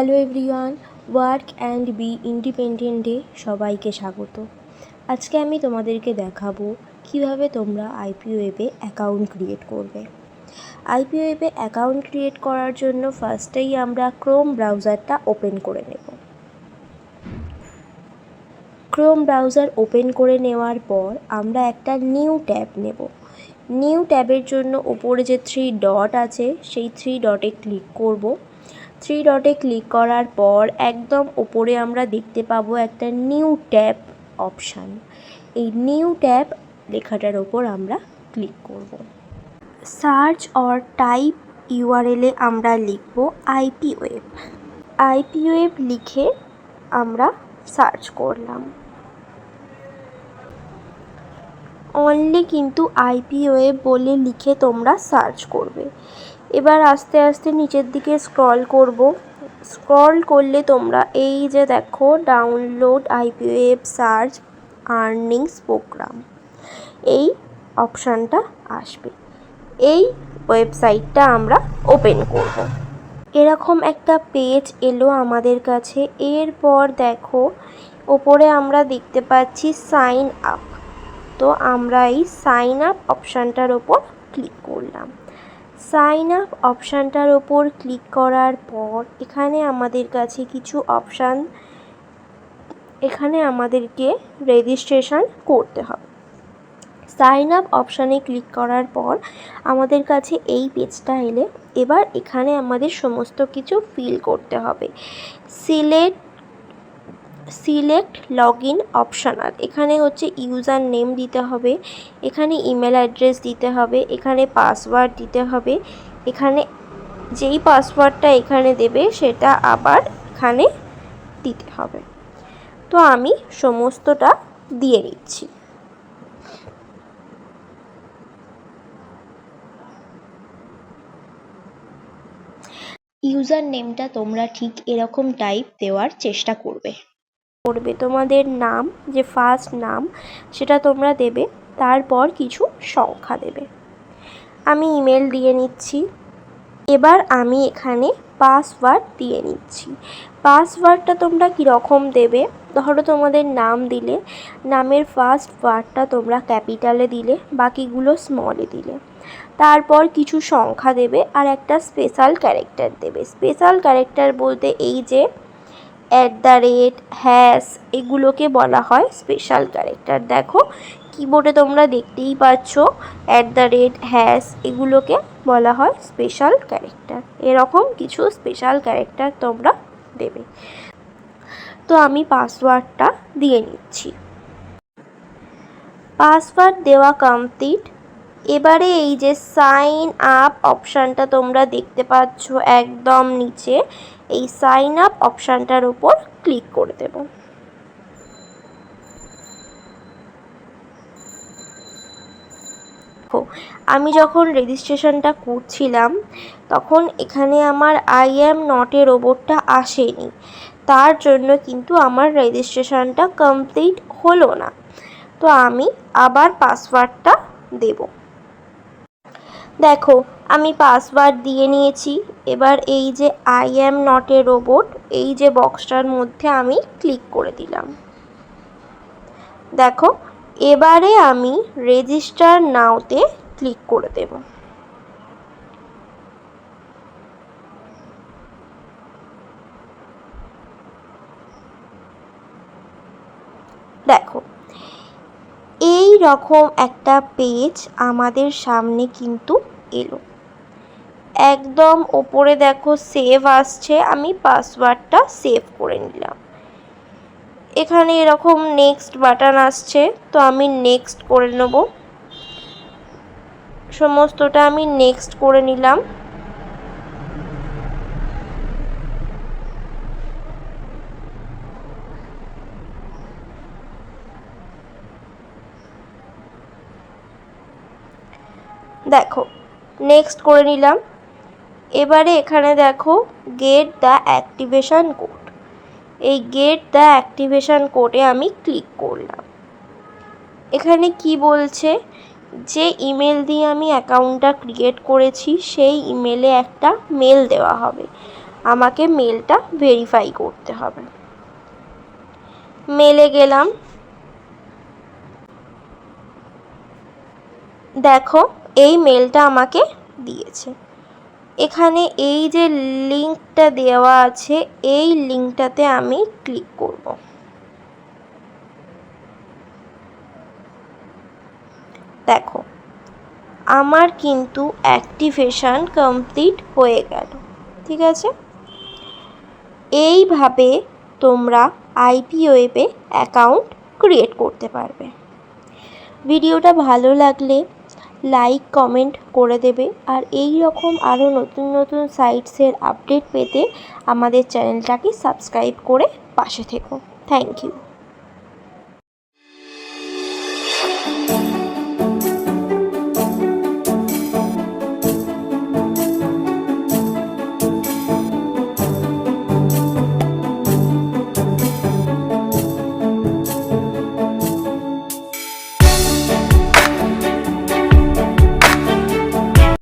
Hello everyone, work and be ইন্ডিপেন্ডেন্টে সবাইকে স্বাগত। আজকে আমি তোমাদেরকে দেখাবো কিভাবে তোমরা আইপিওয়েবে অ্যাকাউন্ট ক্রিয়েট করবে। আইপিওয়েবে অ্যাকাউন্ট ক্রিয়েট করার জন্য ফার্স্টেই আমরা ক্রোম ব্রাউজারটা ওপেন করে নেব। ক্রোম ব্রাউজার ওপেন করে নেওয়ার পর আমরা একটা নিউ ট্যাব নেব। নিউ ট্যাবের জন্য ওপরে যে 3 ডট আছে সেই 3 ডটে ক্লিক করব। 3 ডটে ক্লিক করার পর একদম ওপরে আমরা দেখতে পাবো একটা নিউ ট্যাব অপশান। এই নিউ ট্যাব লেখাটার ওপর আমরা ক্লিক করব। সার্চ অর টাইপ ইউআরএলে আমরা লিখব আইপিওয়েব। আইপিওয়েব লিখে আমরা সার্চ করলাম। অনলি কিন্তু আইপিওয়েব বলে লিখে তোমরা সার্চ করবে। এবার আস্তে আস্তে নিচের দিকে স্ক্রল করব। স্ক্রল করলে তোমরা এই যে দেখো ডাউনলোড আইপিওয়েব সার্চ আর্নিংস প্রোগ্রাম, এই অপশানটা আসবে। এই ওয়েবসাইটটা আমরা ওপেন করব। এরকম একটা পেজ এলো আমাদের কাছে। এরপর দেখো ওপরে আমরা দেখতে পাচ্ছি সাইন আপ। তো আমরা এই সাইন আপ অপশানটার ওপর ক্লিক করলাম। সাইন আপ অপশানটার ওপর ক্লিক করার পর এখানে আমাদের কাছে কিছু অপশান, এখানে আমাদেরকে রেজিস্ট্রেশন করতে হবে। সাইন আপ অপশানে ক্লিক করার পর আমাদের কাছে এই পেজটা এলে এবার এখানে আমাদের সমস্ত কিছু ফিল করতে হবে। সিলেক্ট লগ ইন অপশনাল, এখানে হচ্ছে ইউজার নেম দিতে হবে, এখানে ইমেল অ্যাড্রেস দিতে হবে, এখানে পাসওয়ার্ড দিতে হবে, এখানে যেই পাসওয়ার্ডটা এখানে দেবে সেটা আবার এখানে দিতে হবে। তো আমি সমস্তটা দিয়ে নিচ্ছি। ইউজার নেমটা তোমরা ঠিক এরকম টাইপ দেওয়ার চেষ্টা করবে। তোমাদের নাম, যে ফার্স্ট নাম সেটা তোমরা দেবে, তারপর কিছু সংখ্যা দেবে। আমি ইমেল দিয়ে নিচ্ছি। এবার আমি এখানে পাসওয়ার্ড দিয়ে নিচ্ছি। পাসওয়ার্ডটা তোমরা কীরকম দেবে, ধরো তোমাদের নাম দিলে নামের ফার্স্ট ওয়ার্ডটা তোমরা ক্যাপিটালে দিলে, বাকিগুলো স্মলে দিলে। তারপর কিছু সংখ্যা দেবে আর একটা স্পেশাল ক্যারেক্টার দেবে। স্পেশাল ক্যারেক্টার বলতে এই যে @ হ্যাশ, এগুলোকে বলা হয় স্পেশাল ক্যারেক্টার। দেখো কিবোর্ডে তোমরা দেখতেই পাচ্ছ @ হ্যাশ, এগুলোকে বলা হয় স্পেশাল ক্যারেক্টার। এরকম কিছু স্পেশাল ক্যারেক্টার তোমরা দেবে। তো আমি পাসওয়ার্ডটা দিয়ে নিচ্ছি। পাসওয়ার্ড দেওয়া কমপ্লিট। এবারে এই যে সাইন আপ অপশানটা তোমরা দেখতে পাচ্ছ একদম নিচে, এই সাইন আপ অপশানটার উপর ক্লিক করে দেব। আমি যখন রেজিস্ট্রেশনটা করছিলাম তখন এখানে আমার আই অ্যাম নট এ রোবটটা আসেনি, তার জন্য কিন্তু আমার রেজিস্ট্রেশনটা কমপ্লিট হলো না। তো আমি আবার পাসওয়ার্ডটা দেব। দেখো আমি পাসওয়ার্ড দিয়ে নিয়েছি। এবার এই যে I am not a robot, এই যে বক্সটার মধ্যে আমি ক্লিক করে দিলাম। দেখো এবারে আমি রেজিস্টার নাওতে ক্লিক করে দেব। দেখো এই রকম একটা পেজ আমাদের সামনে কিন্তু এলো। একদম ওপরে দেখো সেভ আসছে, আমি পাসওয়ার্ডটা সেভ করে নিলাম। এখানে এরকম নেক্সট বাটন আসছে, তো আমি নেক্সট করে নেব। সমস্তটা আমি নেক্সট করে নিলাম। দেখো নেক্সট করে নিলাম। এবারে এখানে দেখো গেট দ্য অ্যাক্টিভেশন কোড, এই গেট দ্য অ্যাক্টিভেশন কোডে আমি ক্লিক করলাম। এখানে কি বলছে, যে ইমেল দিয়ে আমি অ্যাকাউন্টটা ক্রিয়েট করেছি সেই ইমেলে একটা মেল দেওয়া হবে। আমাকে মেলটা ভেরিফাই করতে হবে। মেলে গেলাম, দেখো এই মেলটা আমাকে দিয়েছে। এখানে এই যে লিঙ্কটা দেওয়া আছে, এই লিঙ্কটাতে আমি ক্লিক করব। দেখো আমার কিন্তু অ্যাক্টিভেশন কমপ্লিট হয়ে গেল। ঠিক আছে, এইভাবে তোমরা আইপিওয়েবে অ্যাকাউন্ট ক্রিয়েট করতে পারবে। ভিডিওটা ভালো লাগলে লাইক কমেন্ট করে দেবে, আর এই রকম আরও নতুন নতুন সাইটসের আপডেট পেতে আমাদের চ্যানেলটাকে সাবস্ক্রাইব করে পাশে থেকো। Thank you.